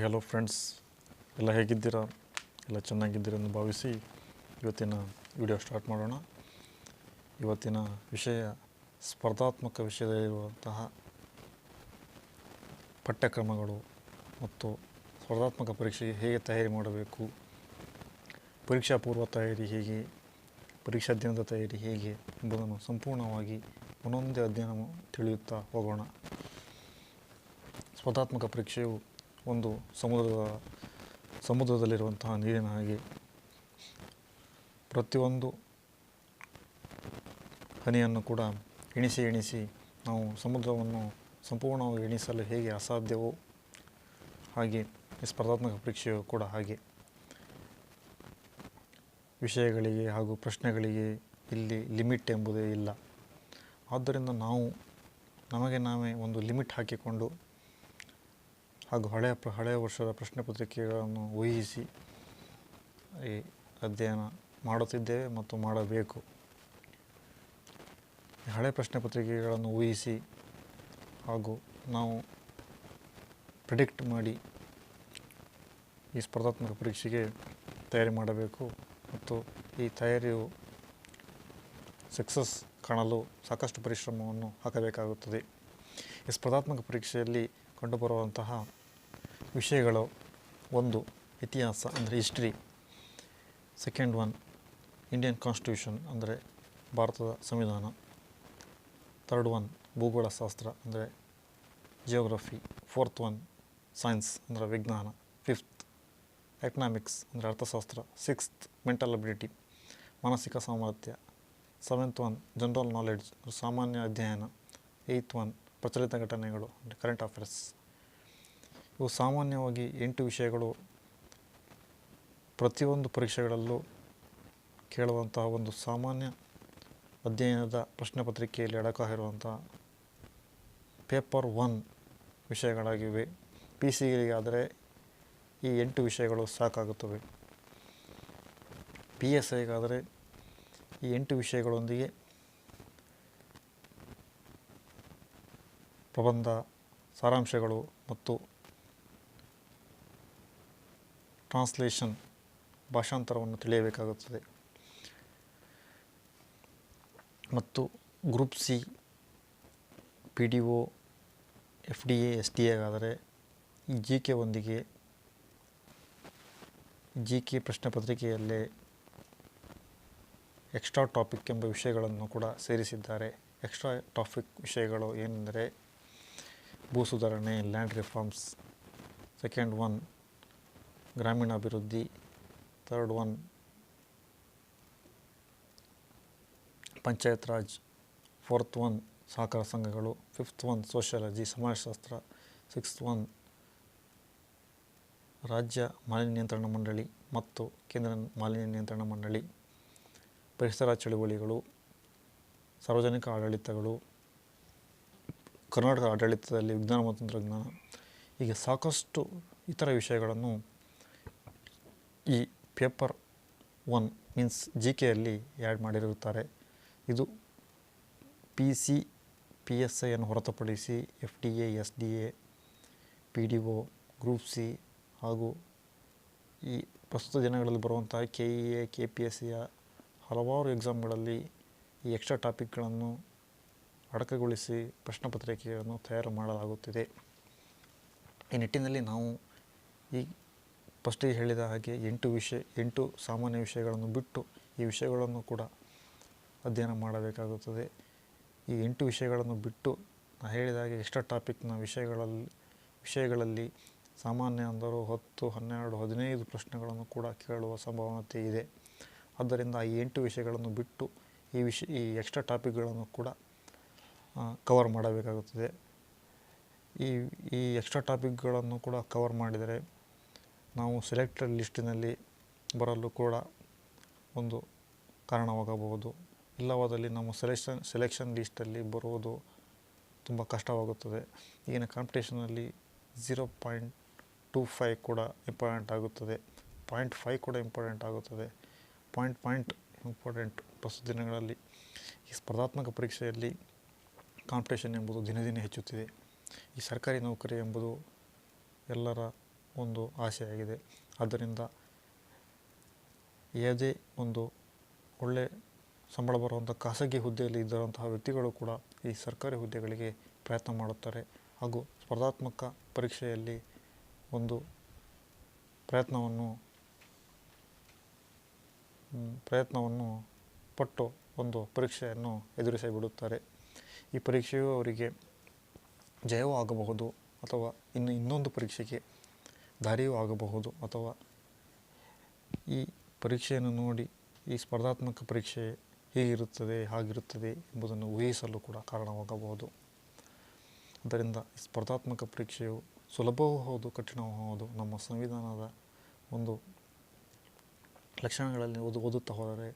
Hello friends, ಎಲ್ಲ ಹೇಗಿದ್ದೀರಾ? ಎಲ್ಲ ಚೆನ್ನಾಗಿದ್ದೀರಾ ಎಂದು ಭಾವಿಸಿ ಇವತ್ತಿನ ವಿಡಿಯೋ ಸ್ಟಾರ್ಟ್ ಮಾಡೋಣ. ಇವತ್ತಿನ ವಿಷಯ ಸ್ಪರ್ಧಾತ್ಮಕ ವಿಷಯದಲ್ಲಿರುವಂತಹ ಪಠ್ಯಕ್ರಮಗಳು ಮತ್ತು ಸ್ಪರ್ಧಾತ್ಮಕ ಪರೀಕ್ಷೆಗೆ ಹೇಗೆ ತಯಾರಿ ಮಾಡಬೇಕು, ಪರೀಕ್ಷಾ ಪೂರ್ವ ತಯಾರಿ ಹೇಗೆ, ಪರೀಕ್ಷಾ ದಿನದ ತಯಾರಿ ಹೇಗೆ ಎಂಬುದನ್ನು ಸಂಪೂರ್ಣವಾಗಿ ಒಂದೊಂದೇ ಅಧ್ಯಯನ ತಿಳಿಯುತ್ತಾ ಹೋಗೋಣ. ಸ್ಪರ್ಧಾತ್ಮಕ ಪರೀಕ್ಷೆಯು ಒಂದು ಸಮುದ್ರದಲ್ಲಿರುವಂತಹ ನೀರಿನ ಹಾಗೆ. ಪ್ರತಿಯೊಂದು ಹನಿಯನ್ನು ಕೂಡ ಎಣಿಸಿ ನಾವು ಸಮುದ್ರವನ್ನು ಸಂಪೂರ್ಣವಾಗಿ ಎಣಿಸಲು ಹೇಗೆ ಅಸಾಧ್ಯವೋ ಹಾಗೆ ಈ ಸ್ಪರ್ಧಾತ್ಮಕ ಪರೀಕ್ಷೆಯು ಕೂಡ ಹಾಗೆ. ವಿಷಯಗಳಿಗೆ ಹಾಗೂ ಪ್ರಶ್ನೆಗಳಿಗೆ ಇಲ್ಲಿ ಲಿಮಿಟ್ ಎಂಬುದೇ ಇಲ್ಲ. ಆದ್ದರಿಂದ ನಾವು ನಮಗೆ ನಾವೇ ಒಂದು ಲಿಮಿಟ್ ಹಾಕಿಕೊಂಡು ಹಾಗೂ ಹಳೆಯ ವರ್ಷದ ಪ್ರಶ್ನೆ ಪತ್ರಿಕೆಗಳನ್ನು ಊಹಿಸಿ ಈ ಅಧ್ಯಯನ ಮಾಡುತ್ತಿದ್ದೇವೆ ಮತ್ತು ಮಾಡಬೇಕು. ಹಳೆಯ ಪ್ರಶ್ನೆ ಪತ್ರಿಕೆಗಳನ್ನು ಊಹಿಸಿ ಹಾಗೂ ನಾವು ಪ್ರಿಡಿಕ್ಟ್ ಮಾಡಿ ಈ ಸ್ಪರ್ಧಾತ್ಮಕ ಪರೀಕ್ಷೆಗೆ ತಯಾರಿ ಮಾಡಬೇಕು. ಮತ್ತು ಈ ತಯಾರಿಯು ಸಕ್ಸಸ್ ಕಾಣಲು ಸಾಕಷ್ಟು ಪರಿಶ್ರಮವನ್ನು ಹಾಕಬೇಕಾಗುತ್ತದೆ. ಈ ಸ್ಪರ್ಧಾತ್ಮಕ ಪರೀಕ್ಷೆಯಲ್ಲಿ ಕಂಡುಬರುವಂತಹ ವಿಷಯಗಳು: ಒಂದು, ಇತಿಹಾಸ ಅಂದರೆ history. Second one, Indian constitution ಅಂದರೆ ಭಾರತದ ಸಂವಿಧಾನ. ಥರ್ಡ್ ಒನ್, ಭೂಗೋಳಶಾಸ್ತ್ರ ಅಂದರೆ ಜಿಯೋಗ್ರಫಿ. ಫೋರ್ತ್ ಒನ್, ಸೈನ್ಸ್ ಅಂದರೆ ವಿಜ್ಞಾನ. ಫಿಫ್ತ್, ಎಕನಾಮಿಕ್ಸ್ ಅಂದರೆ ಅರ್ಥಶಾಸ್ತ್ರ. ಸಿಕ್ಸ್ತ್, ಮೆಂಟಲ್ ಅಬಿಲಿಟಿ ಮಾನಸಿಕ ಸಾಮರ್ಥ್ಯ. ಸೆವೆಂತ್ ಒನ್, ಜನರಲ್ ನಾಲೆಡ್ಜ್ ಸಾಮಾನ್ಯ ಅಧ್ಯಯನ. ಏಯ್ತ್ ಒನ್, ಪ್ರಚಲಿತ ಘಟನೆಗಳು ಅಂದರೆ ಕರೆಂಟ್ ಅಫೇರ್ಸ್. ಇವು ಸಾಮಾನ್ಯವಾಗಿ 8 ವಿಷಯಗಳು ಪ್ರತಿಯೊಂದು ಪರೀಕ್ಷೆಗಳಲ್ಲೂ ಕೇಳುವಂತಹ ಒಂದು ಸಾಮಾನ್ಯ ಅಧ್ಯಯನದ ಪ್ರಶ್ನೆ ಪತ್ರಿಕೆಯಲ್ಲಿ ಅಡಕವಾಗಿರುವಂಥ ಪೇಪರ್ 1 ವಿಷಯಗಳಾಗಿವೆ. PCಗಾದರೆ ಈ 8 ವಿಷಯಗಳು ಸಾಕಾಗುತ್ತವೆ. PSIಗಾದರೆ ಈ 8 ವಿಷಯಗಳೊಂದಿಗೆ ಪ್ರಬಂಧ, ಸಾರಾಂಶಗಳು ಮತ್ತು ಟ್ರಾನ್ಸ್ಲೇಷನ್ ಭಾಷಾಂತರವನ್ನು ತಿಳಿಯಬೇಕಾಗುತ್ತದೆ. ಮತ್ತು ಗ್ರೂಪ್ C, PDO, FDA, SDAಗಾದರೆ ಈ GK ಪ್ರಶ್ನೆ ಪತ್ರಿಕೆಯಲ್ಲೇ ಎಕ್ಸ್ಟ್ರಾ ಟಾಪಿಕ್ ಎಂಬ ವಿಷಯಗಳನ್ನು ಕೂಡ ಸೇರಿಸಿದ್ದಾರೆ. ಎಕ್ಸ್ಟ್ರಾ ಟಾಪಿಕ್ ವಿಷಯಗಳು ಏನೆಂದರೆ ಭೂ ಸುಧಾರಣೆ, ಲ್ಯಾಂಡ್ ರಿಫಾರ್ಮ್ಸ್. ಸೆಕೆಂಡ್ ಒನ್, ಗ್ರಾಮೀಣಾಭಿವೃದ್ಧಿ. Third one, panchayat raj. Fourth one, ಸಹಕಾರ ಸಂಘಗಳು. ಫಿಫ್ತ್ ಒನ್, ಸೋಷಿಯಾಲಜಿ ಸಮಾಜಶಾಸ್ತ್ರ. ಸಿಕ್ಸ್ತ್ ಒನ್, ರಾಜ್ಯ ಮಾಲಿನ್ಯ ನಿಯಂತ್ರಣ ಮಂಡಳಿ ಮತ್ತು ಕೇಂದ್ರ ಮಾಲಿನ್ಯ ನಿಯಂತ್ರಣ ಮಂಡಳಿ. ಪರಿಸರ ಚಳುವಳಿಗಳು, ಸಾರ್ವಜನಿಕ ಆಡಳಿತಗಳು, ಕರ್ನಾಟಕ ಆಡಳಿತದಲ್ಲಿ ವಿಜ್ಞಾನ ಮತ್ತು ತಂತ್ರಜ್ಞಾನ. ಹೀಗೆ ಸಾಕಷ್ಟು ಇತರ ವಿಷಯಗಳನ್ನು ಈ ಪೇಪರ್ 1 ಮೀನ್ಸ್ GKಯಲ್ಲಿ ಆ್ಯಡ್ ಮಾಡಿರುತ್ತಾರೆ. ಇದು PC, PSIಯನ್ನು ಹೊರತುಪಡಿಸಿ FDA, SDA, PDO, group C ಹಾಗೂ ಈ ಪ್ರಸ್ತುತ ದಿನಗಳಲ್ಲಿ ಬರುವಂತಹ KEA, KPSCಯ ಹಲವಾರು ಎಕ್ಸಾಮ್ಗಳಲ್ಲಿ ಈ ಎಕ್ಸ್ಟ್ರಾ ಟಾಪಿಕ್ಗಳನ್ನು ಅಡಕಗೊಳಿಸಿ ಪ್ರಶ್ನೆ ಪತ್ರಿಕೆಯನ್ನು ತಯಾರು ಮಾಡಲಾಗುತ್ತಿದೆ. ಈ ನಿಟ್ಟಿನಲ್ಲಿ ನಾವು ಈ ಫಸ್ಟಿಗೆ ಹೇಳಿದ ಹಾಗೆ 8 ಸಾಮಾನ್ಯ ವಿಷಯಗಳನ್ನು ಬಿಟ್ಟು ಈ ವಿಷಯಗಳನ್ನು ಕೂಡ ಅಧ್ಯಯನ ಮಾಡಬೇಕಾಗುತ್ತದೆ. ಈ 8 ವಿಷಯಗಳನ್ನು ಬಿಟ್ಟು ನಾನು ಹೇಳಿದ ಹಾಗೆ ಎಕ್ಸ್ಟ್ರಾ ಟಾಪಿಕ್ನ ವಿಷಯಗಳಲ್ಲಿ ಸಾಮಾನ್ಯ ಅಂದರೂ 10, 12, 15 ಪ್ರಶ್ನೆಗಳನ್ನು ಕೂಡ ಕೇಳುವ ಸಂಭವನತೆ ಇದೆ. ಆದ್ದರಿಂದ ಈ 8 ವಿಷಯಗಳನ್ನು ಬಿಟ್ಟು ಈ ಎಕ್ಸ್ಟ್ರಾ ಟಾಪಿಕ್ಗಳನ್ನು ಕೂಡ ಕವರ್ ಮಾಡಬೇಕಾಗುತ್ತದೆ. ಈ ಎಕ್ಸ್ಟ್ರಾ ಟಾಪಿಕ್ಗಳನ್ನು ಕೂಡ ಕವರ್ ಮಾಡಿದರೆ ನಾವು ಸೆಲೆಕ್ಟೆಡ್ ಲಿಸ್ಟಿನಲ್ಲಿ ಬರಲು ಕೂಡ ಒಂದು ಕಾರಣವಾಗಬಹುದು. ಇಲ್ಲವಾದಲ್ಲಿ ನಮ್ಮ ಸೆಲೆಕ್ಷನ್ ಲಿಸ್ಟಲ್ಲಿ ಬರುವುದು ತುಂಬ ಕಷ್ಟವಾಗುತ್ತದೆ. ಈಗಿನ ಕಾಂಪಿಟೇಷನಲ್ಲಿ 0.25 ಕೂಡ ಇಂಪಾರ್ಟೆಂಟ್ ಆಗುತ್ತದೆ. 0.5 ಕೂಡ ಇಂಪಾರ್ಟೆಂಟ್ ಆಗುತ್ತದೆ. ಪಾಯಿಂಟ್ ಇಂಪಾರ್ಟೆಂಟ್ ಪ್ರಸ್ತುತ ದಿನಗಳಲ್ಲಿ. ಈ ಸ್ಪರ್ಧಾತ್ಮಕ ಪರೀಕ್ಷೆಯಲ್ಲಿ ಕಾಂಪಿಟೇಷನ್ ಎಂಬುದು ದಿನೇ ದಿನೇ ಹೆಚ್ಚುತ್ತಿದೆ. ಈ ಸರ್ಕಾರಿ ನೌಕರಿ ಎಂಬುದು ಎಲ್ಲರ ಒಂದು ಆಸೆಯಾಗಿದೆ. ಆದ್ದರಿಂದ ಯಾವುದೇ ಒಂದು ಒಳ್ಳೆ ಸಂಬಳ ಬರುವಂಥ ಖಾಸಗಿ ಹುದ್ದೆಯಲ್ಲಿ ಇದ್ದಂತಹ ವ್ಯಕ್ತಿಗಳು ಕೂಡ ಈ ಸರ್ಕಾರಿ ಹುದ್ದೆಗಳಿಗೆ ಪ್ರಯತ್ನ ಮಾಡುತ್ತಾರೆ ಹಾಗೂ ಸ್ಪರ್ಧಾತ್ಮಕ ಪರೀಕ್ಷೆಯಲ್ಲಿ ಒಂದು ಪ್ರಯತ್ನವನ್ನು ಪಟ್ಟು ಒಂದು ಪರೀಕ್ಷೆಯನ್ನು ಎದುರಿಸಿ ಬಿಡುತ್ತಾರೆ. ಈ ಪರೀಕ್ಷೆಯು ಅವರಿಗೆ ಜಯವೂ ಆಗಬಹುದು ಅಥವಾ ಇನ್ನೊಂದು ಪರೀಕ್ಷೆಗೆ ದಾರಿಯೂ ಆಗಬಹುದು ಅಥವಾ ಈ ಪರೀಕ್ಷೆಯನ್ನು ನೋಡಿ ಈ ಸ್ಪರ್ಧಾತ್ಮಕ ಪರೀಕ್ಷೆ ಹೀಗಿರುತ್ತದೆ ಹಾಗಿರುತ್ತದೆ ಎಂಬುದನ್ನು ಊಹಿಸಲು ಕೂಡ ಕಾರಣವಾಗಬಹುದು. ಆದ್ದರಿಂದ ಸ್ಪರ್ಧಾತ್ಮಕ ಪರೀಕ್ಷೆಯು ಸುಲಭವೂ ಹೌದು ಕಠಿಣವೂ ಹೌದು. ನಮ್ಮ ಸಂವಿಧಾನದ ಒಂದು ಲಕ್ಷಣಗಳಲ್ಲಿ ಓದುತ್ತಾ ಹೋದರೆ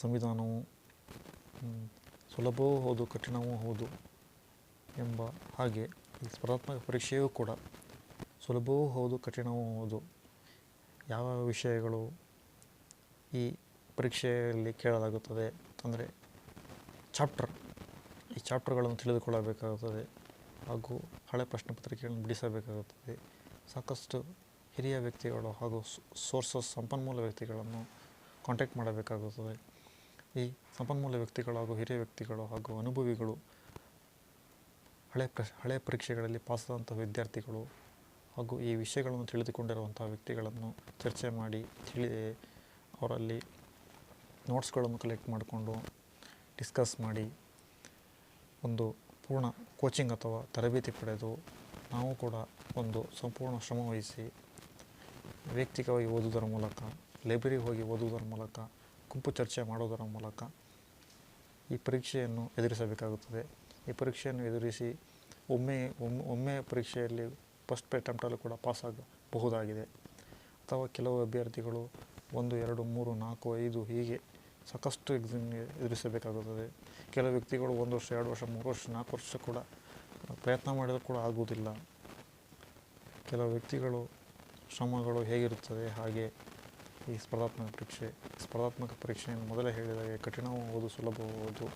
ಸಂವಿಧಾನವು ಸುಲಭವೂ ಹೌದು ಕಠಿಣವೂ ಹೌದು ಎಂಬ ಹಾಗೆ ಈ ಸ್ಪರ್ಧಾತ್ಮಕ ಪರೀಕ್ಷೆಯೂ ಕೂಡ ಸುಲಭವೂ ಹೌದು ಕಠಿಣವೂ ಹೌದು. ಯಾವ ವಿಷಯಗಳು ಈ ಪರೀಕ್ಷೆಯಲ್ಲಿ ಕೇಳಲಾಗುತ್ತದೆ ಅಂದರೆ ಈ ಚಾಪ್ಟರ್ಗಳನ್ನು ತಿಳಿದುಕೊಳ್ಳಬೇಕಾಗುತ್ತದೆ ಹಾಗೂ ಹಳೆ ಪ್ರಶ್ನೆ ಪತ್ರಿಕೆಗಳನ್ನು ಬಿಡಿಸಬೇಕಾಗುತ್ತದೆ. ಸಾಕಷ್ಟು ಹಿರಿಯ ವ್ಯಕ್ತಿಗಳು ಹಾಗೂ ಸಂಪನ್ಮೂಲ ವ್ಯಕ್ತಿಗಳನ್ನು ಕಾಂಟ್ಯಾಕ್ಟ್ ಮಾಡಬೇಕಾಗುತ್ತದೆ. ಈ ಸಂಪನ್ಮೂಲ ವ್ಯಕ್ತಿಗಳು ಹಾಗೂ ಹಿರಿಯ ವ್ಯಕ್ತಿಗಳು ಹಾಗೂ ಅನುಭವಿಗಳು ಹಳೆಯ ಪರೀಕ್ಷೆಗಳಲ್ಲಿ ಪಾಸಾದಂಥ ವಿದ್ಯಾರ್ಥಿಗಳು ಹಾಗೂ ಈ ವಿಷಯಗಳನ್ನು ತಿಳಿದುಕೊಂಡಿರುವಂಥ ವ್ಯಕ್ತಿಗಳನ್ನು ಚರ್ಚೆ ಮಾಡಿ ಅವರಲ್ಲಿ ನೋಟ್ಸ್ಗಳನ್ನು ಕಲೆಕ್ಟ್ ಮಾಡಿಕೊಂಡು ಡಿಸ್ಕಸ್ ಮಾಡಿ ಒಂದು ಪೂರ್ಣ ಕೋಚಿಂಗ್ ಅಥವಾ ತರಬೇತಿ ಪಡೆದು ನಾವು ಕೂಡ ಒಂದು ಸಂಪೂರ್ಣ ಶ್ರಮವಹಿಸಿ ವೈಯಕ್ತಿಕವಾಗಿ ಓದುವುದರ ಮೂಲಕ, ಲೈಬ್ರರಿಗೆ ಹೋಗಿ ಓದುವುದರ ಮೂಲಕ, ಗುಂಪು ಚರ್ಚೆ ಮಾಡುವುದರ ಮೂಲಕ ಈ ಪರೀಕ್ಷೆಯನ್ನು ಎದುರಿಸಬೇಕಾಗುತ್ತದೆ. ಈ ಪರೀಕ್ಷೆಯನ್ನು ಎದುರಿಸಿ ಒಮ್ಮೆ ಪರೀಕ್ಷೆಯಲ್ಲಿ ಫಸ್ಟ್ ಅಟೆಂಪ್ಟಲ್ಲೂ ಕೂಡ ಪಾಸಾಗಬಹುದಾಗಿದೆ. ಅಥವಾ ಕೆಲವು ಅಭ್ಯರ್ಥಿಗಳು 1, 2, 3, 4, 5 ಹೀಗೆ ಸಾಕಷ್ಟು ಎಕ್ಸಾಮ್ಗೆ ಎದುರಿಸಬೇಕಾಗುತ್ತದೆ. ಕೆಲವು ವ್ಯಕ್ತಿಗಳು 1 ವರ್ಷ, 2 ವರ್ಷ, 3 ವರ್ಷ, 4 ವರ್ಷ ಕೂಡ ಪ್ರಯತ್ನ ಮಾಡಿದರೂ ಕೂಡ ಆಗುವುದಿಲ್ಲ. ಕೆಲವು ವ್ಯಕ್ತಿಗಳು ಶ್ರಮಗಳು ಹೇಗಿರುತ್ತದೆ ಹಾಗೆ ಈ ಸ್ಪರ್ಧಾತ್ಮಕ ಪರೀಕ್ಷೆಯನ್ನು ಮೊದಲೇ ಹೇಳಿದಾಗೆ ಕಠಿಣವೂ ಹೌದು ಸುಲಭವೂ ಹೌದು.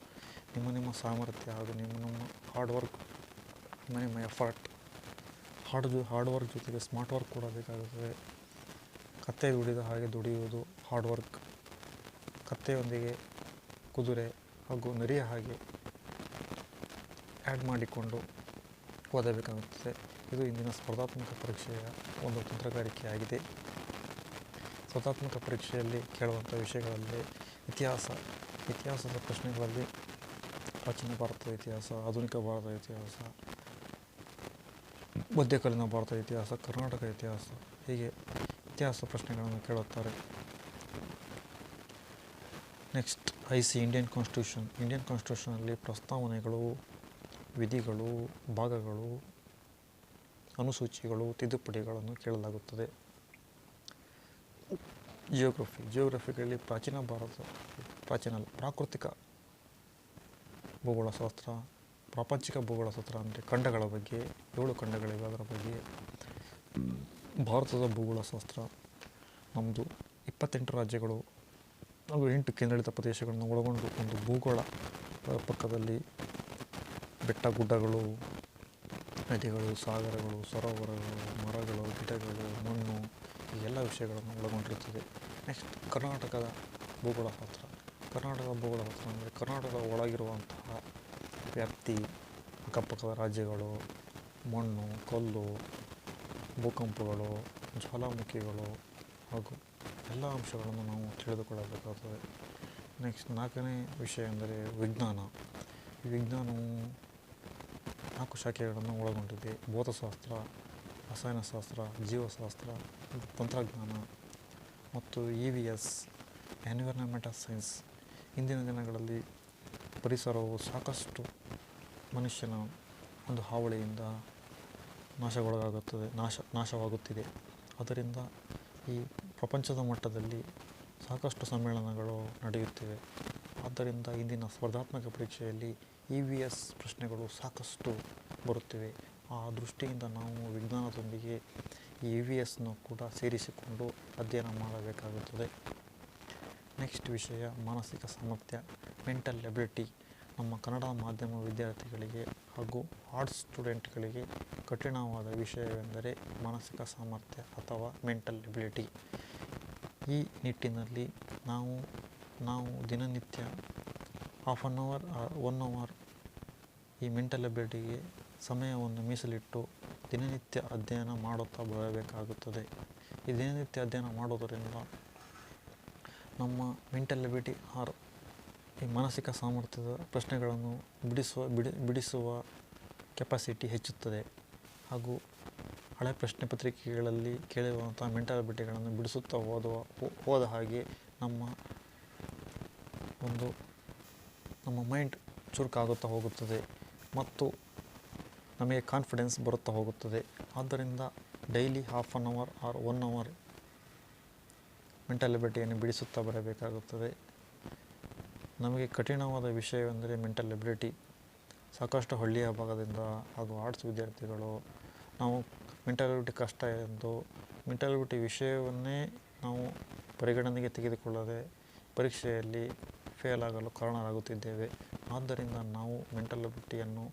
ನಿಮ್ಮ ಸಾಮರ್ಥ್ಯ ಹಾಗೂ ನಿಮ್ಮ ಹಾರ್ಡ್ ವರ್ಕ್, ನಿಮ್ಮ ಎಫರ್ಟ್, ಹಾರ್ಡ್ ವರ್ಕ್ ಜೊತೆಗೆ ಸ್ಮಾರ್ಟ್ ವರ್ಕ್ ಕೂಡ ಬೇಕಾಗುತ್ತದೆ. ಕತ್ತೆ ದುಡಿದ ಹಾಗೆ ದುಡಿಯುವುದು ಹಾರ್ಡ್ ವರ್ಕ್. ಕತ್ತೆಯೊಂದಿಗೆ ಕುದುರೆ ಹಾಗೂ ನರಿಯ ಹಾಗೆ ಆ್ಯಡ್ ಮಾಡಿಕೊಂಡು ಓದಬೇಕಾಗುತ್ತದೆ. ಇದು ಇಂದಿನ ಸ್ಪರ್ಧಾತ್ಮಕ ಪರೀಕ್ಷೆಯ ಒಂದು ತಂತ್ರಗಾರಿಕೆಯಾಗಿದೆ. ಸ್ಪರ್ಧಾತ್ಮಕ ಪರೀಕ್ಷೆಯಲ್ಲಿ ಕೇಳುವಂಥ ವಿಷಯಗಳಲ್ಲಿ ಇತಿಹಾಸದ ಪ್ರಶ್ನೆಗಳಲ್ಲಿ ಪ್ರಾಚೀನ ಭಾರತದ ಇತಿಹಾಸ, ಆಧುನಿಕ ಭಾರತದ ಇತಿಹಾಸ, ಮಧ್ಯಕಾಲೀನ ಭಾರತದ ಇತಿಹಾಸ, ಕರ್ನಾಟಕ ಇತಿಹಾಸ ಹೀಗೆ ಇತಿಹಾಸ ಪ್ರಶ್ನೆಗಳನ್ನು ಕೇಳುತ್ತಾರೆ. ನೆಕ್ಸ್ಟ್ ಇಂಡಿಯನ್ ಕಾನ್ಸ್ಟಿಟ್ಯೂಷನಲ್ಲಿ ಪ್ರಸ್ತಾವನೆಗಳು, ವಿಧಿಗಳು, ಭಾಗಗಳು, ಅನುಸೂಚಿಗಳು, ತಿದ್ದುಪಡಿಗಳನ್ನು ಕೇಳಲಾಗುತ್ತದೆ. ಜಿಯೋಗ್ರಫಿಗಳಲ್ಲಿ ಪ್ರಾಕೃತಿಕ ಭೂಗೋಳಶಾಸ್ತ್ರ, ಪ್ರಾಪಂಚಿಕ ಭೂಗೋಳಶಾಸ್ತ್ರ ಅಂದರೆ ಖಂಡಗಳ ಬಗ್ಗೆ, 7 ಖಂಡಗಳಿವೆ ಅದರ ಬಗ್ಗೆ, ಭಾರತದ ಭೂಗೋಳಶಾಸ್ತ್ರ ನಮ್ಮದು 28 ರಾಜ್ಯಗಳು ಹಾಗೂ 8 ಕೇಂದ್ರಾಡಳಿತ ಪ್ರದೇಶಗಳನ್ನು ಒಳಗೊಂಡು ಒಂದು ಭೂಗೋಳ. ಪಕ್ಕದಲ್ಲಿ ಬೆಟ್ಟ ಗುಡ್ಡಗಳು, ನದಿಗಳು, ಸಾಗರಗಳು, ಸರೋವರಗಳು, ಮರಗಳು, ಗಿಡಗಳು, ಮಣ್ಣು ಈ ಎಲ್ಲ ವಿಷಯಗಳನ್ನು ಒಳಗೊಂಡಿರುತ್ತದೆ. ನೆಕ್ಸ್ಟ್ ಕರ್ನಾಟಕದ ಭೂಗೋಳಶಾಸ್ತ್ರ ಅಂದರೆ ಕರ್ನಾಟಕದ ಒಳಗಿರುವಂತಹ ವ್ಯಾಪ್ತಿ, ಅಕ್ಕಪಕ್ಕದ ರಾಜ್ಯಗಳು, ಮಣ್ಣು, ಕಲ್ಲು, ಭೂಕಂಪಗಳು, ಜ್ವಾಲಾಮುಖಿಗಳು ಹಾಗೂ ಎಲ್ಲ ಅಂಶಗಳನ್ನು ನಾವು ತಿಳಿದುಕೊಳ್ಳಬೇಕಾಗುತ್ತದೆ. ನೆಕ್ಸ್ಟ್ 4ನೇ ವಿಷಯ ಎಂದರೆ ವಿಜ್ಞಾನ. ಈ ವಿಜ್ಞಾನವು 4 ಶಾಖೆಗಳನ್ನು ಒಳಗೊಂಡಿದೆ. ಭೌತಶಾಸ್ತ್ರ, ರಸಾಯನಶಾಸ್ತ್ರ, ಜೀವಶಾಸ್ತ್ರ, ತಂತ್ರಜ್ಞಾನ ಮತ್ತು EVS ಎನ್ವಿರಾನ್ಮೆಂಟಲ್ ಸೈನ್ಸ್. ಇಂದಿನ ದಿನಗಳಲ್ಲಿ ಪರಿಸರವು ಸಾಕಷ್ಟು ಮನುಷ್ಯನ ಒಂದು ಹಾವಳಿಯಿಂದ ನಾಶವಾಗುತ್ತಿದೆ. ಅದರಿಂದ ಈ ಪ್ರಪಂಚದ ಮಟ್ಟದಲ್ಲಿ ಸಾಕಷ್ಟು ಸಮ್ಮೇಳನಗಳು ನಡೆಯುತ್ತಿವೆ. ಆದ್ದರಿಂದ ಇಂದಿನ ಸ್ಪರ್ಧಾತ್ಮಕ ಪರೀಕ್ಷೆಯಲ್ಲಿ EVS ಪ್ರಶ್ನೆಗಳು ಸಾಕಷ್ಟು ಬರುತ್ತಿವೆ. ಆ ದೃಷ್ಟಿಯಿಂದ ನಾವು ವಿಜ್ಞಾನದೊಂದಿಗೆ EVSನು ಕೂಡ ಸೇರಿಸಿಕೊಂಡು ಅಧ್ಯಯನ ಮಾಡಬೇಕಾಗುತ್ತದೆ. ನೆಕ್ಸ್ಟ್ ವಿಷಯ ಮಾನಸಿಕ ಸಾಮರ್ಥ್ಯ, ಮೆಂಟಲ್ ಎಬಿಲಿಟಿ. ನಮ್ಮ ಕನ್ನಡ ಮಾಧ್ಯಮ ವಿದ್ಯಾರ್ಥಿಗಳಿಗೆ ಹಾಗೂ ಆರ್ಟ್ಸ್ ಸ್ಟೂಡೆಂಟ್ಗಳಿಗೆ ಕಠಿಣವಾದ ವಿಷಯವೆಂದರೆ ಮಾನಸಿಕ ಸಾಮರ್ಥ್ಯ ಅಥವಾ ಮೆಂಟಲ್ ಎಬಿಲಿಟಿ. ಈ ನಿಟ್ಟಿನಲ್ಲಿ ನಾವು ದಿನನಿತ್ಯ 1/2 ಅವರ್ 1 ಅವರ್ ಈ ಮೆಂಟಲ್ ಎಬಿಲಿಟಿಗೆ ಸಮಯವನ್ನು ಮೀಸಲಿಟ್ಟು ದಿನನಿತ್ಯ ಅಧ್ಯಯನ ಮಾಡುತ್ತಾ ಬರಬೇಕಾಗುತ್ತದೆ. ಈ ದಿನನಿತ್ಯ ಅಧ್ಯಯನ ಮಾಡೋದರಿಂದ ನಮ್ಮ ಮೆಂಟಲ್ ಎಬಿಲಿಟಿ ಈ ಮಾನಸಿಕ ಸಾಮರ್ಥ್ಯದ ಪ್ರಶ್ನೆಗಳನ್ನು ಬಿಡಿಸುವ ಕೆಪಾಸಿಟಿ ಹೆಚ್ಚುತ್ತದೆ. ಹಾಗೂ ಹಳೆ ಪ್ರಶ್ನೆ ಪತ್ರಿಕೆಗಳಲ್ಲಿ ಕೇಳಿರುವಂಥ ಮೆಂಟಲ್ ಎಬಿಲಿಟಿಗಳನ್ನು ಬಿಡಿಸುತ್ತಾ ಹೋದ ಹಾಗೆ ನಮ್ಮ ಮೈಂಡ್ ಚುರುಕಾಗುತ್ತಾ ಹೋಗುತ್ತದೆ ಮತ್ತು ನಮಗೆ ಕಾನ್ಫಿಡೆನ್ಸ್ ಬರುತ್ತಾ ಹೋಗುತ್ತದೆ. ಆದ್ದರಿಂದ ಡೈಲಿ 1/2 ಅವರ್ 1 ಅವರ್ ಮೆಂಟಲ್ ಎಬಿಲಿಟಿಯನ್ನು ಬಿಡಿಸುತ್ತಾ ಬರಬೇಕಾಗುತ್ತದೆ. ನಮಗೆ ಕಠಿಣವಾದ ವಿಷಯವೆಂದರೆ ಮೆಂಟಲ್ ಎಬಿಲಿಟಿ. ಸಾಕಷ್ಟು ಹಳ್ಳಿಯ ಭಾಗದಿಂದ ಹಾಗೂ ಆರ್ಟ್ಸ್ ವಿದ್ಯಾರ್ಥಿಗಳು ನಾವು ಮೆಂಟಲ್ ಎಬಿಲಿಟಿ ಕಷ್ಟ ಎಂದು ಮೆಂಟಲ್ ಎಬಿಲಿಟಿ ವಿಷಯವನ್ನೇ ನಾವು ಪರಿಗಣನೆಗೆ ತೆಗೆದುಕೊಳ್ಳದೆ ಪರೀಕ್ಷೆಯಲ್ಲಿ ಫೇಲ್ ಆಗಲು ಕಾರಣರಾಗುತ್ತಿದ್ದೇವೆ. ಆದ್ದರಿಂದ ನಾವು ಮೆಂಟಲ್ ಎಬಿಲಿಟಿಯನ್ನು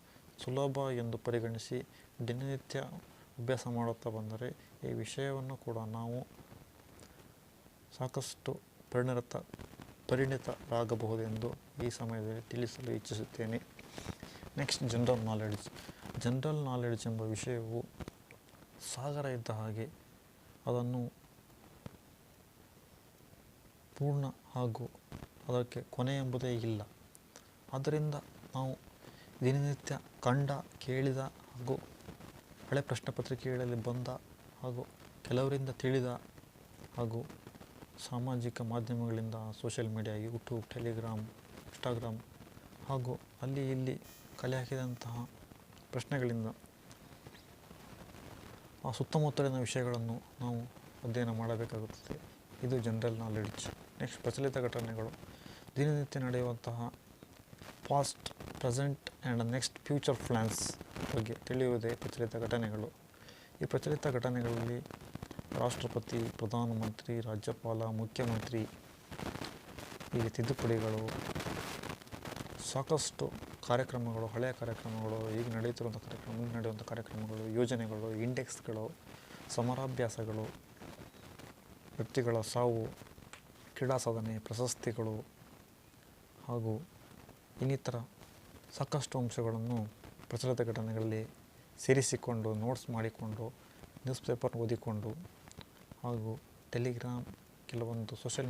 ಸುಲಭ ಎಂದು ಪರಿಗಣಿಸಿ ದಿನನಿತ್ಯ ಅಭ್ಯಾಸ ಮಾಡುತ್ತಾ ಬಂದರೆ ಈ ವಿಷಯವನ್ನು ಕೂಡ ನಾವು ಸಾಕಷ್ಟು ಪರಿಣಿತರಾಗಬಹುದೆಂದು ಈ ಸಮಯದಲ್ಲಿ ತಿಳಿಸಲು ಇಚ್ಛಿಸುತ್ತೇನೆ. Next, general knowledge. General knowledge ಎಂಬ ವಿಷಯವು ಸಾಗರ ಇದ್ದ ಹಾಗೆ. ಅದನ್ನು ಪೂರ್ಣ ಹಾಗೂ ಅದಕ್ಕೆ ಕೊನೆ ಎಂಬುದೇ ಇಲ್ಲ. ಆದ್ದರಿಂದ ನಾವು ದಿನನಿತ್ಯ ಕಂಡ, ಕೇಳಿದ ಹಾಗೂ ಹಳೆ ಪ್ರಶ್ನೆ ಪತ್ರಿಕೆಗಳಲ್ಲಿ ಬಂದ ಹಾಗೂ ಕೆಲವರಿಂದ ತಿಳಿದ ಹಾಗೂ ಸಾಮಾಜಿಕ ಮಾಧ್ಯಮಗಳಿಂದ social media, YouTube, Telegram, Instagram ಹಾಗೂ ಅಲ್ಲಿ ಇಲ್ಲಿ ಕಲೆ ಹಾಕಿದಂತಹ ಪ್ರಶ್ನೆಗಳಿಂದ ಆ ಸುತ್ತಮುತ್ತಲಿನ ವಿಷಯಗಳನ್ನು ನಾವು ಅಧ್ಯಯನ ಮಾಡಬೇಕಾಗುತ್ತದೆ. ಇದು ಜನರಲ್ ನಾಲೆಡ್ಜ್. ನೆಕ್ಸ್ಟ್, ಪ್ರಚಲಿತ ಘಟನೆಗಳು. ದಿನನಿತ್ಯ ನಡೆಯುವಂತಹ past, present and next future plans ಬಗ್ಗೆ ತಿಳಿಯುವುದೇ ಪ್ರಚಲಿತ ಘಟನೆಗಳು. ಈ ಪ್ರಚಲಿತ ಘಟನೆಗಳಲ್ಲಿ ರಾಷ್ಟ್ರಪತಿ, ಪ್ರಧಾನಮಂತ್ರಿ, ರಾಜ್ಯಪಾಲ, ಮುಖ್ಯಮಂತ್ರಿ ಹೀಗೆ ತಿದ್ದುಪಡಿಗಳು, ಸಾಕಷ್ಟು ಕಾರ್ಯಕ್ರಮಗಳು, ಹಳೆಯ ಕಾರ್ಯಕ್ರಮಗಳು, ಈಗ ನಡೆಯುವಂಥ ಕಾರ್ಯಕ್ರಮಗಳು, ಯೋಜನೆಗಳು, ಇಂಡೆಕ್ಸ್ಗಳು, ಸಮರಾಭ್ಯಾಸಗಳು, ವ್ಯಕ್ತಿಗಳ ಸಾವು, ಕ್ರೀಡಾ ಸಾಧನೆ, ಪ್ರಶಸ್ತಿಗಳು ಹಾಗೂ ಇನ್ನಿತರ ಸಾಕಷ್ಟು ಅಂಶಗಳನ್ನು ಪ್ರಚಲಿತ ಘಟನೆಗಳಲ್ಲಿ ಸೇರಿಸಿಕೊಂಡು ನೋಟ್ಸ್ ಮಾಡಿಕೊಂಡು ನ್ಯೂಸ್ ಪೇಪರ್ ಓದಿಕೊಂಡು ಹಾಗೂ ಟೆಲಿಗ್ರಾಮ್ ಕೆಲವೊಂದು ಸೋಷಿಯಲ್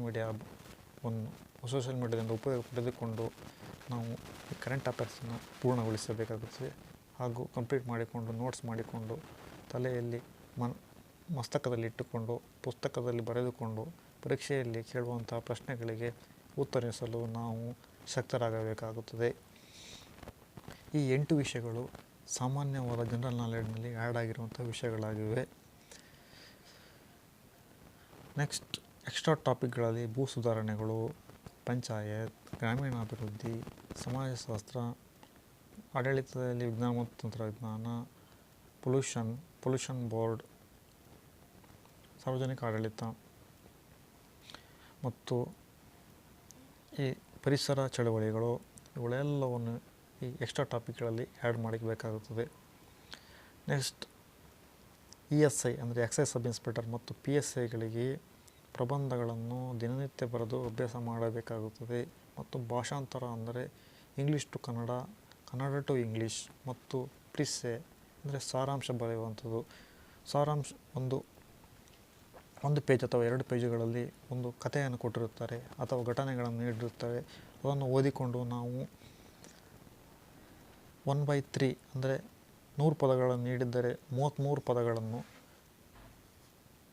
ಮೀಡಿಯಾದಿಂದ ಉಪಯೋಗ ಪಡೆದುಕೊಂಡು ನಾವು ಈ ಕರೆಂಟ್ ಅಫೇರ್ಸನ್ನು ಪೂರ್ಣಗೊಳಿಸಬೇಕಾಗುತ್ತದೆ. ಹಾಗೂ ಕಂಪ್ಲೀಟ್ ಮಾಡಿಕೊಂಡು ನೋಟ್ಸ್ ಮಾಡಿಕೊಂಡು ತಲೆಯಲ್ಲಿ ಮಸ್ತಕದಲ್ಲಿ ಇಟ್ಟುಕೊಂಡು ಪುಸ್ತಕದಲ್ಲಿ ಬರೆದುಕೊಂಡು ಪರೀಕ್ಷೆಯಲ್ಲಿ ಕೇಳುವಂಥ ಪ್ರಶ್ನೆಗಳಿಗೆ ಉತ್ತರಿಸಲು ನಾವು ಶಕ್ತರಾಗಬೇಕಾಗುತ್ತದೆ. ಈ 8 ವಿಷಯಗಳು ಸಾಮಾನ್ಯವಾದ ಜನರಲ್ ನಾಲೆಡ್ಜ್ನಲ್ಲಿ ಆ್ಯಡ್ ಆಗಿರುವಂಥ ವಿಷಯಗಳಾಗಿವೆ. ನೆಕ್ಸ್ಟ್, ಎಕ್ಸ್ಟ್ರಾ ಟಾಪಿಕ್ಗಳಲ್ಲಿ ಭೂ ಸುಧಾರಣೆಗಳು, ಪಂಚಾಯತ್, ಗ್ರಾಮೀಣಾಭಿವೃದ್ಧಿ, ಸಮಾಜಶಾಸ್ತ್ರ, ಆಡಳಿತದಲ್ಲಿ ವಿಜ್ಞಾನ ಮತ್ತು ತಂತ್ರಜ್ಞಾನ, ಪೊಲ್ಯೂಷನ್ ಬೋರ್ಡ್, ಸಾರ್ವಜನಿಕ ಆಡಳಿತ ಮತ್ತು ಈ ಪರಿಸರ ಚಳವಳಿಗಳು, ಇವುಗಳೆಲ್ಲವನ್ನು ಈ ಎಕ್ಸ್ಟ್ರಾ ಟಾಪಿಕ್ಗಳಲ್ಲಿ ಆ್ಯಡ್ ಮಾಡಬೇಕಾಗುತ್ತದೆ. ನೆಕ್ಸ್ಟ್, ESI ಅಂದರೆ ಎಕ್ಸೈಸ್ ಸಬ್ ಇನ್ಸ್ಪೆಕ್ಟರ್ ಮತ್ತು PSIಗಳಿಗೆ ಪ್ರಬಂಧಗಳನ್ನು ದಿನನಿತ್ಯ ಬರೆದು ಅಭ್ಯಾಸ ಮಾಡಬೇಕಾಗುತ್ತದೆ. ಮತ್ತು ಭಾಷಾಂತರ ಅಂದರೆ English to Kannada, Kannada to English ಮತ್ತು ಪ್ರಿಸ್ಸೆ ಅಂದರೆ ಸಾರಾಂಶ ಬರೆಯುವಂಥದ್ದು. ಸಾರಾಂಶ ಒಂದು ಪೇಜ್ ಅಥವಾ 2 ಪೇಜುಗಳಲ್ಲಿ ಒಂದು ಕಥೆಯನ್ನು ಕೊಟ್ಟಿರುತ್ತಾರೆ ಅಥವಾ ಘಟನೆಗಳನ್ನು ನೀಡಿರುತ್ತಾರೆ. ಅದನ್ನು ಓದಿಕೊಂಡು ನಾವು 1/3 ಅಂದರೆ 100 ಪದಗಳನ್ನು ನೀಡಿದ್ದರೆ 33 ಪದಗಳನ್ನು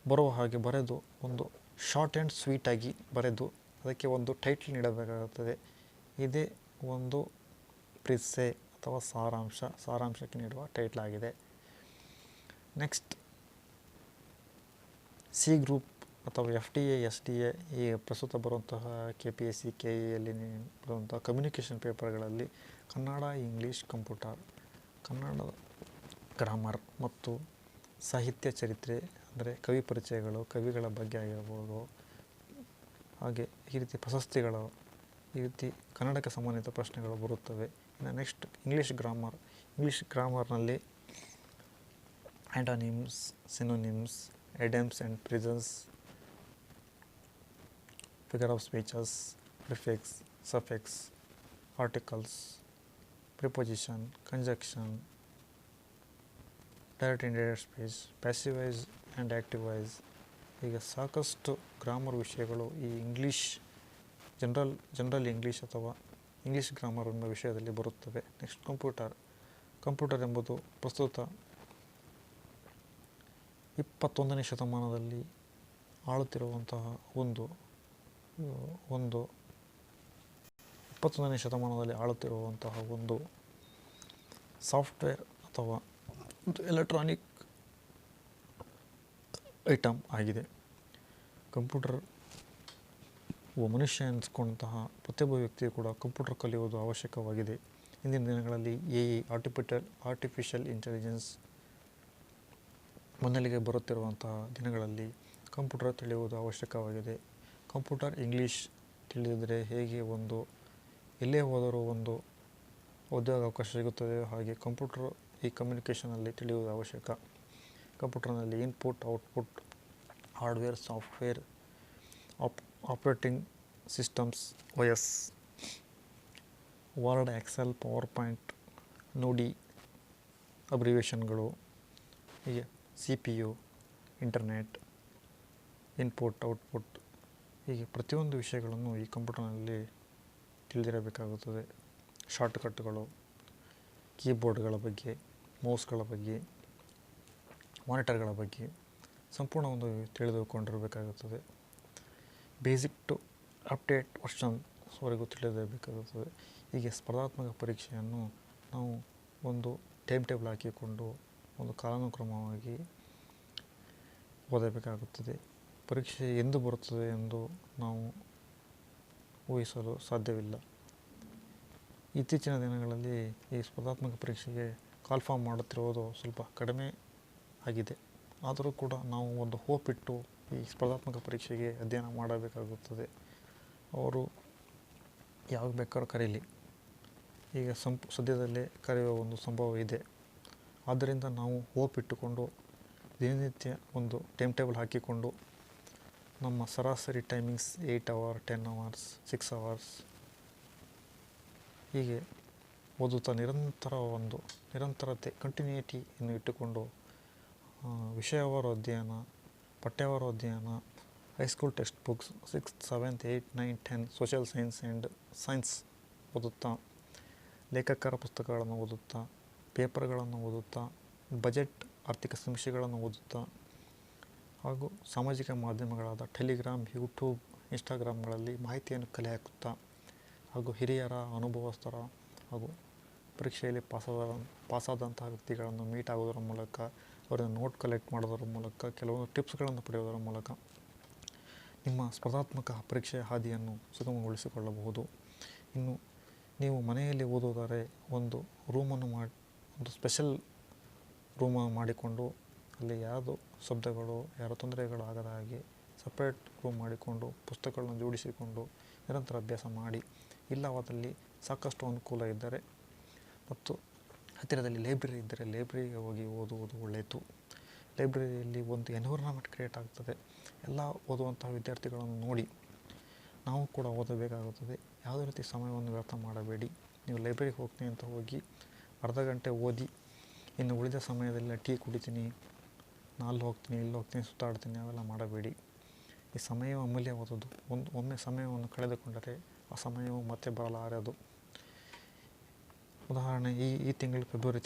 ಬರುವ ಹಾಗೆ ಬರೆದು ಒಂದು ಶಾರ್ಟ್ ಆ್ಯಂಡ್ ಸ್ವೀಟಾಗಿ ಬರೆದು ಅದಕ್ಕೆ ಒಂದು ಟೈಟ್ಲ್ ನೀಡಬೇಕಾಗುತ್ತದೆ. ಇದೇ ಒಂದು ಪ್ರಿಸ್ಸೆ ಅಥವಾ ಸಾರಾಂಶಕ್ಕೆ ನೀಡುವ ಟೈಟ್ಲ್ ಆಗಿದೆ. ನೆಕ್ಸ್ಟ್, C ಗ್ರೂಪ್ ಅಥವಾ FTA, STA ಈ ಪ್ರಸ್ತುತ ಬರುವಂತಹ KPSC, KEಯಲ್ಲಿ ಬರುವಂಥ ಕಮ್ಯುನಿಕೇಷನ್ ಪೇಪರ್ಗಳಲ್ಲಿ Kannada, English, computer, Kannada grammar ಮತ್ತು ಸಾಹಿತ್ಯ ಚರಿತ್ರೆ ಅಂದರೆ ಕವಿ ಪರಿಚಯಗಳು, ಕವಿಗಳ ಬಗ್ಗೆ ಆಗಿರ್ಬೋದು, ಹಾಗೆ ಈ ರೀತಿ ಪ್ರಶಸ್ತಿಗಳು, ಈ ರೀತಿ ಕನ್ನಡಕ್ಕೆ ಸಂಬಂಧಿತ ಪ್ರಶ್ನೆಗಳು ಬರುತ್ತವೆ. ಇನ್ನು ನೆಕ್ಸ್ಟ್ ಇಂಗ್ಲೀಷ್ ಗ್ರಾಮರ್ನಲ್ಲಿ antonyms, synonyms, idioms and phrases, figure of speeches, prefix, suffix, articles, preposition, conjunction, direct indirect speech, passive voice and active voice, ಹೀಗೆ ಸಾಕಷ್ಟು ಗ್ರಾಮರ್ ವಿಷಯಗಳು ಈ ಜನರಲ್ ಇಂಗ್ಲೀಷ್ ಅಥವಾ ಇಂಗ್ಲೀಷ್ ಗ್ರಾಮರ್ ಎಂಬ ವಿಷಯದಲ್ಲಿ ಬರುತ್ತವೆ. ನೆಕ್ಸ್ಟ್ ಕಂಪ್ಯೂಟರ್ ಎಂಬುದು ಪ್ರಸ್ತುತ 21ನೇ ಶತಮಾನದಲ್ಲಿ ಆಳುತ್ತಿರುವಂತಹ ಒಂದು ಸಾಫ್ಟ್ವೇರ್ ಅಥವಾ ಒಂದು ಎಲೆಕ್ಟ್ರಾನಿಕ್ ಐಟಮ್ ಆಗಿದೆ. ಕಂಪ್ಯೂಟರ್ ಮನುಷ್ಯ ಎನಿಸ್ಕೊಂಡಂತಹ ಪ್ರತಿಯೊಬ್ಬ ವ್ಯಕ್ತಿಯು ಕೂಡ ಕಂಪ್ಯೂಟರ್ ಕಲಿಯುವುದು ಅವಶ್ಯಕವಾಗಿದೆ. ಇಂದಿನ ದಿನಗಳಲ್ಲಿ ಆರ್ಟಿಫಿಷಿಯಲ್ ಇಂಟೆಲಿಜೆನ್ಸ್ ಮುನ್ನೆಲೆಗೆ ಬರುತ್ತಿರುವಂತಹ ದಿನಗಳಲ್ಲಿ ಕಂಪ್ಯೂಟರ್ ತಿಳಿಯುವುದು ಅವಶ್ಯಕವಾಗಿದೆ. ಕಂಪ್ಯೂಟರ್ ಇಂಗ್ಲೀಷ್ ತಿಳಿದಿದ್ದರೆ ಹೇಗೆ ಎಲ್ಲೇ ಹೋದರೂ ಒಂದು ಉದ್ಯೋಗ ಅವಕಾಶ ಸಿಗುತ್ತದೆ, ಹಾಗೆ ಕಂಪ್ಯೂಟರ್ ಈ ಕಮ್ಯುನಿಕೇಷನಲ್ಲಿ ತಿಳಿಯುವುದು ಅವಶ್ಯಕ. ಕಂಪ್ಯೂಟರ್ನಲ್ಲಿ input, output, hardware, software, operating systems, OS, Word, Excel, PowerPoint, Nudi, ಅಬ್ರಿವೇಷನ್ಗಳು, ಹೀಗೆ CPU, ಇಂಟರ್ನೆಟ್, ಇನ್ಪುಟ್, ಔಟ್ಪುಟ್, ಹೀಗೆ ಪ್ರತಿಯೊಂದು ವಿಷಯಗಳನ್ನು ಈ ಕಂಪ್ಯೂಟರ್ನಲ್ಲಿ ತಿಳಿದಿರಬೇಕಾಗುತ್ತದೆ. ಶಾರ್ಟ್ಕಟ್ಗಳು, ಕೀಬೋರ್ಡ್ಗಳ ಬಗ್ಗೆ, ಮೌಸ್ಗಳ ಬಗ್ಗೆ, ಮಾನಿಟರ್ಗಳ ಬಗ್ಗೆ ಸಂಪೂರ್ಣ ತಿಳಿದುಕೊಂಡಿರಬೇಕಾಗುತ್ತದೆ. ಬೇಸಿಕ್ ಟು ಅಪ್ಡೇಟ್ ವರ್ಷನ್ಸ್ವರೆಗೂ ತಿಳಿದಿರಬೇಕಾಗುತ್ತದೆ. ಹೀಗೆ ಸ್ಪರ್ಧಾತ್ಮಕ ಪರೀಕ್ಷೆಯನ್ನು ನಾವು ಒಂದು ಟೈಮ್ ಟೇಬಲ್ ಹಾಕಿಕೊಂಡು ಒಂದು ಕಾಲಾನುಕ್ರಮವಾಗಿ ಓದಬೇಕಾಗುತ್ತದೆ. ಪರೀಕ್ಷೆ ಎಂದು ಬರುತ್ತದೆ ಎಂದು ನಾವು ಊಹಿಸಲು ಸಾಧ್ಯವಿಲ್ಲ. ಇತ್ತೀಚಿನ ದಿನಗಳಲ್ಲಿ ಈ ಸ್ಪರ್ಧಾತ್ಮಕ ಪರೀಕ್ಷೆಗೆ ಕಾಲ್ಫಾರ್ಮ್ ಮಾಡುತ್ತಿರುವುದು ಸ್ವಲ್ಪ ಕಡಿಮೆ ಆಗಿದೆ. ಆದರೂ ಕೂಡ ನಾವು ಒಂದು ಹೋಪ್ ಇಟ್ಟು ಈ ಸ್ಪರ್ಧಾತ್ಮಕ ಪರೀಕ್ಷೆಗೆ ಅಧ್ಯಯನ ಮಾಡಬೇಕಾಗುತ್ತದೆ. ಅವರು ಯಾವಾಗ ಬೇಕಾದ್ರೂ ಕರೀಲಿ, ಈಗ ಸದ್ಯದಲ್ಲೇ ಕರೆಯುವ ಒಂದು ಸಂಭವ ಇದೆ. ಆದ್ದರಿಂದ ನಾವು ಹೋಪ್ ಇಟ್ಟುಕೊಂಡು ದಿನನಿತ್ಯ ಒಂದು ಟೈಮ್ ಟೇಬಲ್ ಹಾಕಿಕೊಂಡು ನಮ್ಮ ಸರಾಸರಿ ಟೈಮಿಂಗ್ಸ್ 8 hours, 10 hours, 6 hours ಹೀಗೆ ಓದುತ್ತಾ ನಿರಂತರತೆ ಕಂಟಿನ್ಯೂಟಿಯನ್ನು ಇಟ್ಟುಕೊಂಡು ವಿಷಯವಾರು ಅಧ್ಯಯನ, ಪಠ್ಯವಾರು ಅಧ್ಯಯನ, high school text books 6th, 7th, 8th, 9th, 10th social science and science ಓದುತ್ತಾ, ಲೇಖಕರ ಪುಸ್ತಕಗಳನ್ನು ಓದುತ್ತಾ, ಪೇಪರ್ಗಳನ್ನು ಓದುತ್ತಾ, ಬಜೆಟ್ ಆರ್ಥಿಕ ಸಮೀಕ್ಷೆಗಳನ್ನು ಓದುತ್ತಾ, ಹಾಗೂ ಸಾಮಾಜಿಕ ಮಾಧ್ಯಮಗಳಾದ ಟೆಲಿಗ್ರಾಮ್, ಯೂಟ್ಯೂಬ್, ಇನ್ಸ್ಟಾಗ್ರಾಮ್ಗಳಲ್ಲಿ ಮಾಹಿತಿಯನ್ನು ಕಲೆ ಹಾಕುತ್ತಾ, ಹಾಗೂ ಹಿರಿಯರ, ಅನುಭವಸ್ಥರ ಹಾಗೂ ಪರೀಕ್ಷೆಯಲ್ಲಿ ಪಾಸಾದಂತಹ ವ್ಯಕ್ತಿಗಳನ್ನು ಮೀಟ್ ಆಗೋದರ ಮೂಲಕ, ಅವರಿಂದ ನೋಟ್ ಕಲೆಕ್ಟ್ ಮಾಡೋದರ ಮೂಲಕ, ಕೆಲವೊಂದು ಟಿಪ್ಸ್ಗಳನ್ನು ಪಡೆಯೋದರ ಮೂಲಕ ನಿಮ್ಮ ಸ್ಪರ್ಧಾತ್ಮಕ ಪರೀಕ್ಷೆಯ ಹಾದಿಯನ್ನು ಸುಗಮಗೊಳಿಸಿಕೊಳ್ಳಬಹುದು. ಇನ್ನು ನೀವು ಮನೆಯಲ್ಲಿ ಓದುವುದಾದರೆ ಒಂದು ಸ್ಪೆಷಲ್ ರೂಮನ್ನು ಮಾಡಿಕೊಂಡು ಅಲ್ಲಿ ಯಾವುದು ಶಬ್ದಗಳು, ಯಾರ ತೊಂದರೆಗಳು ಆಗದ ಹಾಗೆ ಸಪ್ರೇಟ್ ರೂಮ್ ಮಾಡಿಕೊಂಡು ಪುಸ್ತಕಗಳನ್ನು ಜೋಡಿಸಿಕೊಂಡು ನಿರಂತರ ಅಭ್ಯಾಸ ಮಾಡಿ. ಇಲ್ಲವಾದಲ್ಲಿ ಸಾಕಷ್ಟು ಅನುಕೂಲ ಇದ್ದರೆ ಮತ್ತು ಹತ್ತಿರದಲ್ಲಿ ಲೈಬ್ರರಿ ಇದ್ದರೆ ಲೈಬ್ರರಿಗೆ ಹೋಗಿ ಓದುವುದು ಒಳ್ಳೆಯದು. ಲೈಬ್ರರಿಯಲ್ಲಿ ಒಂದು ಎನ್ವಿರಾನ್ಮೆಂಟ್ ಕ್ರಿಯೇಟ್ ಆಗ್ತದೆ. ಎಲ್ಲ ಓದುವಂತಹ ವಿದ್ಯಾರ್ಥಿಗಳನ್ನು ನೋಡಿ ನಾವು ಕೂಡ ಓದಬೇಕಾಗುತ್ತದೆ. ಯಾವುದೇ ರೀತಿ ಸಮಯವನ್ನು ವ್ಯರ್ಥ ಮಾಡಬೇಡಿ. ನೀವು ಲೈಬ್ರರಿಗೆ ಹೋಗ್ತೀನಿ ಅಂತ ಹೋಗಿ ಅರ್ಧ ಗಂಟೆ ಓದಿ ಇನ್ನು ಉಳಿದ ಸಮಯದಲ್ಲಿ ಟೀ ಕುಡಿತೀನಿ, ಅಲ್ಲಿ ಹೋಗ್ತೀನಿ ಸುತ್ತಾಡ್ತೀನಿ, ಅವೆಲ್ಲ ಮಾಡಬೇಡಿ. ಈ ಸಮಯವು ಅಮೂಲ್ಯವಾದದ್ದು. ಒಮ್ಮೆ ಸಮಯವನ್ನು ಕಳೆದುಕೊಂಡರೆ ಆ ಸಮಯವು ಮತ್ತೆ ಬರಲಾರದು. ಉದಾಹರಣೆ, ಈ ತಿಂಗಳು ಫೆಬ್ರವರಿ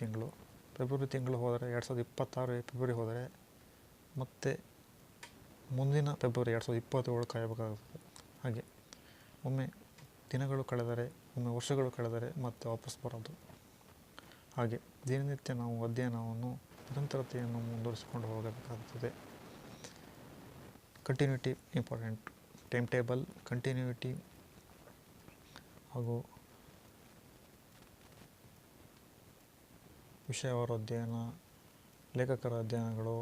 ತಿಂಗಳು ಹೋದರೆ 2026 ಫೆಬ್ರವರಿ ಹೋದರೆ ಮತ್ತೆ ಮುಂದಿನ ಫೆಬ್ರವರಿ 2027 ಕಾಯಬೇಕಾಗುತ್ತದೆ. ಹಾಗೆ ಒಮ್ಮೆ ದಿನಗಳು ಕಳೆದರೆ, ಒಮ್ಮೆ ವರ್ಷಗಳು ಕಳೆದರೆ ಮತ್ತೆ ವಾಪಸ್ ಬರೋದು. ಹಾಗೆ ದಿನನಿತ್ಯ ನಾವು ಅಧ್ಯಯನವನ್ನು ನಿರಂತರತೆಯನ್ನು ಮುಂದುವರಿಸಿಕೊಂಡು ಹೋಗಬೇಕಾಗುತ್ತದೆ. Continuity important. Time table, continuity ಹಾಗೂ ವಿಷಯವಾರು ಅಧ್ಯಯನ, ಲೇಖಕರ ಅಧ್ಯಯನಗಳು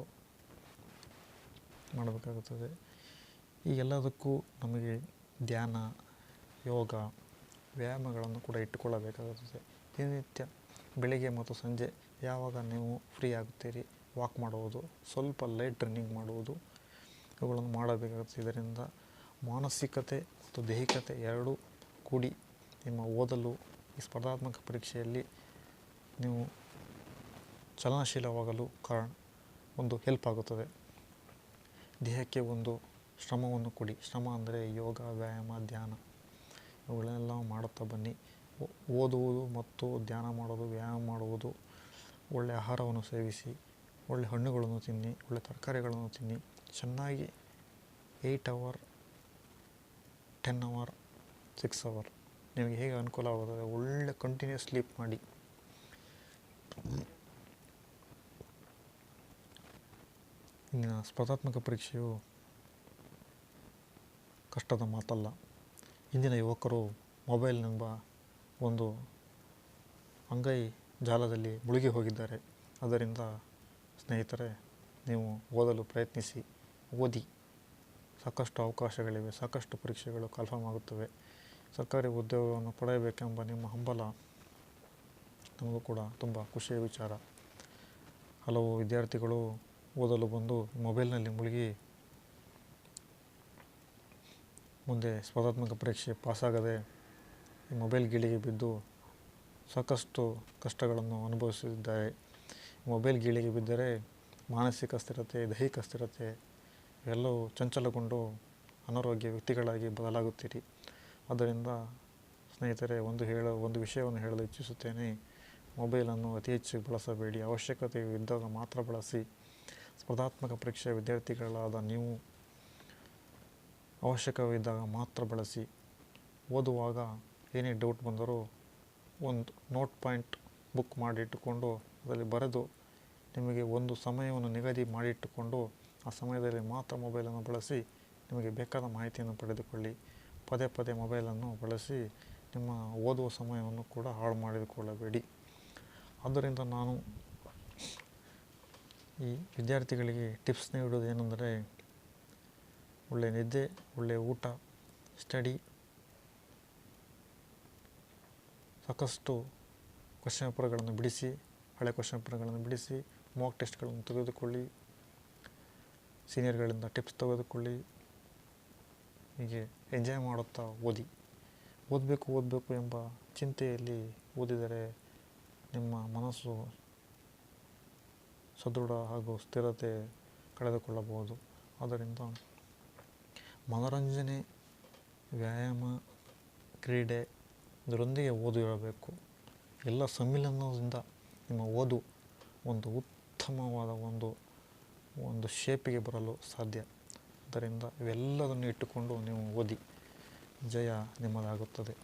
ಮಾಡಬೇಕಾಗುತ್ತದೆ. ಈ ಎಲ್ಲದಕ್ಕೂ ನಮಗೆ ಧ್ಯಾನ, ಯೋಗ, ವ್ಯಾಯಾಮಗಳನ್ನು ಕೂಡ ಇಟ್ಟುಕೊಳ್ಳಬೇಕಾಗುತ್ತದೆ. ದಿನನಿತ್ಯ ಬೆಳಿಗ್ಗೆ ಮತ್ತು ಸಂಜೆ ಯಾವಾಗ ನೀವು ಫ್ರೀ ಆಗುತ್ತೀರಿ ವಾಕ್ ಮಾಡುವುದು, ಸ್ವಲ್ಪ ಲೈಟ್ ರನ್ನಿಂಗ್ ಮಾಡುವುದು, ಇವುಗಳನ್ನು ಮಾಡಬೇಕಾಗುತ್ತದೆ. ಇದರಿಂದ ಮಾನಸಿಕತೆ ಮತ್ತು ದೈಹಿಕತೆ ಎರಡೂ ಕೂಡಿ ನಿಮ್ಮ ಓದಲು ಈ ಸ್ಪರ್ಧಾತ್ಮಕ ಪರೀಕ್ಷೆಯಲ್ಲಿ ನೀವು ಚಲನಶೀಲವಾಗಲು ಒಂದು ಹೆಲ್ಪ್ ಆಗುತ್ತದೆ. ದೇಹಕ್ಕೆ ಒಂದು ಶ್ರಮವನ್ನು ಕೊಡಿ. ಶ್ರಮ ಅಂದರೆ ಯೋಗ, ವ್ಯಾಯಾಮ, ಧ್ಯಾನ ಇವುಗಳನ್ನೆಲ್ಲ ಮಾಡುತ್ತಾ ಬನ್ನಿ. ಓದುವುದು ಮತ್ತು ಧ್ಯಾನ ಮಾಡೋದು, ವ್ಯಾಯಾಮ ಮಾಡುವುದು, ಒಳ್ಳೆಯ ಆಹಾರವನ್ನು ಸೇವಿಸಿ, ಒಳ್ಳೆಯ ಹಣ್ಣುಗಳನ್ನು ತಿನ್ನಿ, ಒಳ್ಳೆಯ ತರಕಾರಿಗಳನ್ನು ತಿನ್ನಿ, ಚೆನ್ನಾಗಿ 8 ಅವರ್ 10 ಅವರ್ 6 ಅವರ್ ನಿಮಗೆ ಹೇಗೆ ಅನುಕೂಲವಾಗುತ್ತದೆ ಒಳ್ಳೆ ಕಂಟಿನ್ಯೂಸ್ ಸ್ಲೀಪ್ ಮಾಡಿ. ಇಂದಿನ ಸ್ಪರ್ಧಾತ್ಮಕ ಪರೀಕ್ಷೆಯು ಕಷ್ಟದ ಮಾತಲ್ಲ. ಇಂದಿನ ಯುವಕರು ಮೊಬೈಲ್ನೆಂಬ ಒಂದು ಅಂಗೈ ಜಾಲದಲ್ಲಿ ಮುಳುಗಿ ಹೋಗಿದ್ದಾರೆ. ಅದರಿಂದ ಸ್ನೇಹಿತರೆ, ನೀವು ಓದಲು ಪ್ರಯತ್ನಿಸಿ, ಓದಿ. ಸಾಕಷ್ಟು ಅವಕಾಶಗಳಿವೆ, ಸಾಕಷ್ಟು ಪರೀಕ್ಷೆಗಳು ಕನ್ಫರ್ಮ್ ಆಗುತ್ತವೆ. ಸರ್ಕಾರಿ ಉದ್ಯೋಗವನ್ನು ಪಡೆಯಬೇಕೆಂಬ ನಿಮ್ಮ ಹಂಬಲ ನಮಗೂ ಕೂಡ ತುಂಬ ಖುಷಿಯ ವಿಚಾರ. ಹಲವು ವಿದ್ಯಾರ್ಥಿಗಳು ಓದಲು ಬಂದು ಮೊಬೈಲ್ನಲ್ಲಿ ಮುಳುಗಿ ಮುಂದೆ ಸ್ಪರ್ಧಾತ್ಮಕ ಪರೀಕ್ಷೆ ಪಾಸಾಗದೆ ಈ ಮೊಬೈಲ್ ಗೀಳಿಗೆ ಬಿದ್ದು ಸಾಕಷ್ಟು ಕಷ್ಟಗಳನ್ನು ಅನುಭವಿಸಿದ್ದಾರೆ. ಮೊಬೈಲ್ ಗೀಳಿಗೆ ಬಿದ್ದರೆ ಮಾನಸಿಕ ಸ್ಥಿರತೆ, ದೈಹಿಕ ಸ್ಥಿರತೆ ಎಲ್ಲವೂ ಚಂಚಲಗೊಂಡು ಅನಾರೋಗ್ಯ ವ್ಯಕ್ತಿಗಳಾಗಿ ಬದಲಾಗುತ್ತೀರಿ. ಆದ್ದರಿಂದ ಸ್ನೇಹಿತರೆ, ಒಂದು ವಿಷಯವನ್ನು ಹೇಳಲು ಇಚ್ಛಿಸುತ್ತೇನೆ. ಮೊಬೈಲನ್ನು ಅತಿ ಹೆಚ್ಚು ಬಳಸಬೇಡಿ. ಅವಶ್ಯಕತೆ ಇದ್ದಾಗ ಮಾತ್ರ ಬಳಸಿ. ಸ್ಪರ್ಧಾತ್ಮಕ ಪರೀಕ್ಷೆಯ ವಿದ್ಯಾರ್ಥಿಗಳಾದ ನೀವು ಅವಶ್ಯಕವಿದ್ದಾಗ ಮಾತ್ರ ಬಳಸಿ. ಓದುವಾಗ ಏನೇ ಡೌಟ್ ಬಂದರೂ ಒಂದು ನೋಟ್ ಪಾಯಿಂಟ್ ಬುಕ್ ಮಾಡಿಟ್ಟುಕೊಂಡು ಅದರಲ್ಲಿ ಬರೆದು ನಿಮಗೆ ಒಂದು ಸಮಯವನ್ನು ನಿಗದಿ ಮಾಡಿಟ್ಟುಕೊಂಡು ಆ ಸಮಯದಲ್ಲಿ ಮಾತ್ರ ಮೊಬೈಲನ್ನು ಬಳಸಿ ನಿಮಗೆ ಬೇಕಾದ ಮಾಹಿತಿಯನ್ನು ಪಡೆದುಕೊಳ್ಳಿ. ಪದೇ ಪದೇ ಮೊಬೈಲನ್ನು ಬಳಸಿ ನಿಮ್ಮ ಓದುವ ಸಮಯವನ್ನು ಕೂಡ ಹಾಳು ಮಾಡಿಕೊಳ್ಳಬೇಡಿ. ಆದ್ದರಿಂದ ನಾನು ಈ ವಿದ್ಯಾರ್ಥಿಗಳಿಗೆ ಟಿಪ್ಸ್ ನೀಡುವುದು ಏನೆಂದರೆ, ಒಳ್ಳೆಯ ನಿದ್ದೆ, ಒಳ್ಳೆಯ ಊಟ, ಸ್ಟಡಿ, ಸಾಕಷ್ಟು ಕ್ವಶನ್ ಪೇಪರ್ಗಳನ್ನು ಬಿಡಿಸಿ, ಹಳೆ ಕ್ವಶನ್ ಪೇಪರ್ಗಳನ್ನು ಬಿಡಿಸಿ, ಮಾಕ್ ಟೆಸ್ಟ್ಗಳನ್ನು ತೆಗೆದುಕೊಳ್ಳಿ, ಸೀನಿಯರ್ಗಳಿಂದ ಟಿಪ್ಸ್ ತೆಗೆದುಕೊಳ್ಳಿ. ಹೀಗೆ ಎಂಜಾಯ್ ಮಾಡುತ್ತಾ ಓದಿ. ಓದಬೇಕು ಎಂಬ ಚಿಂತೆಯಲ್ಲಿ ಓದಿದರೆ ನಿಮ್ಮ ಮನಸ್ಸು ಸದೃಢ ಹಾಗೂ ಸ್ಥಿರತೆ ಕಳೆದುಕೊಳ್ಳಬಹುದು. ಆದ್ದರಿಂದ ಮನೋರಂಜನೆ, ವ್ಯಾಯಾಮ, ಕ್ರೀಡೆ ಇದರೊಂದಿಗೆ ಓದು ಇರಬೇಕು. ಎಲ್ಲ ಸಮ್ಮಿಲನದಿಂದ ನಿಮ್ಮ ಓದು ಒಂದು ಉತ್ತಮವಾದ ಒಂದು ಶೇಪಿಗೆ ಬರಲು ಸಾಧ್ಯ. ಆದ್ದರಿಂದ ಇವೆಲ್ಲದನ್ನು ಇಟ್ಟುಕೊಂಡು ನೀವು ಓದಿ, ಜಯ ನಿಮ್ಮದಾಗುತ್ತದೆ.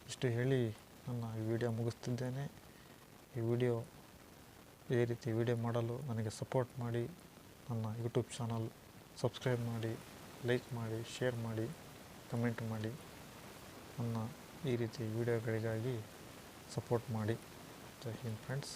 ಇಷ್ಟು ಹೇಳಿ ನನ್ನ ಈ ವಿಡಿಯೋ ಮುಗಿಸ್ತಿದ್ದೇನೆ. ಇದೇ ರೀತಿ ವಿಡಿಯೋ ಮಾಡಲು ನನಗೆ ಸಪೋರ್ಟ್ ಮಾಡಿ. ನನ್ನ ಯೂಟ್ಯೂಬ್ ಚಾನಲ್ ಸಬ್ಸ್ಕ್ರೈಬ್ ಮಾಡಿ, ಲೈಕ್ ಮಾಡಿ, ಶೇರ್ ಮಾಡಿ, ಕಮೆಂಟ್ ಮಾಡಿ. ನನ್ನ ಈ ರೀತಿ ವಿಡಿಯೋಗಳಿಗಾಗಿ ಸಪೋರ್ಟ್ ಮಾಡಿ. ಜೈ ಹಿಂದ್ ಫ್ರೆಂಡ್ಸ್.